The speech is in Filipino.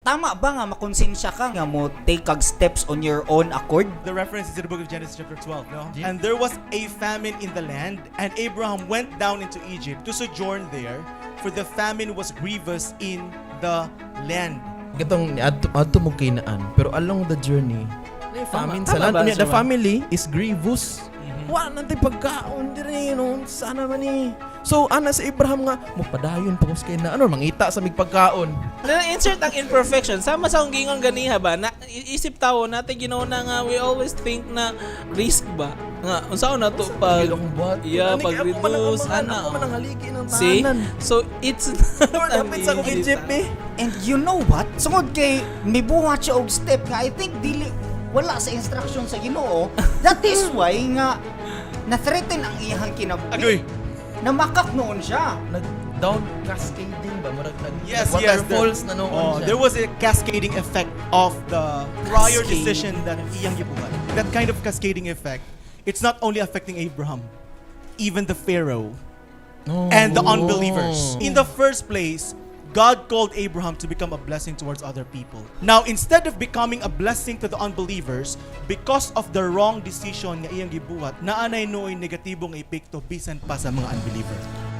Tama ba nga makonsensya ka nga mo take kag steps on your own accord? The reference is in the book of Genesis chapter 12, no? And there was a famine in the land, and Abraham went down into Egypt to sojourn there, for the famine was grievous in the land. Itong adto mo kinaan, pero along the journey, may famine sa land. The family is grievous. Wala natin pagkaon dire, no? Sana man ni. So, ana sa Abraham nga, mupadayon pa kung na, mangita sa mig pagkaon. Na-insert ang imperfection. Sama sa kong gingon ganiha ba? Na, isip tao natin ginauna nga, we always think na risk ba? Nga, unsaon na to pag... pag-reduce, Ako man ang haligi ng See? tahanan. So, it's Lord, not hapit sa kong Egypt eh. And you know what? Sungod kay mibuhat siya og step nga I think dili wala sa instruction sa Ginoo. That is why nga na-threaten ang iyang kinabuhi. Agoy! Namakak noon siya. Nag-down cascading ba? Murag Yes, waterfalls na noon siya. There was a cascading effect of the prior Cascade. decision that iyang gibuhat. That kind of cascading effect, it's not only affecting Abraham, even the Pharaoh and the unbelievers. In the first place, God called Abraham to become a blessing towards other people. Now, instead of becoming a blessing to the unbelievers, because of the wrong decision nga iyang gibuhat, naanay nooy negatibong epekto bisan pa sa mga unbeliever.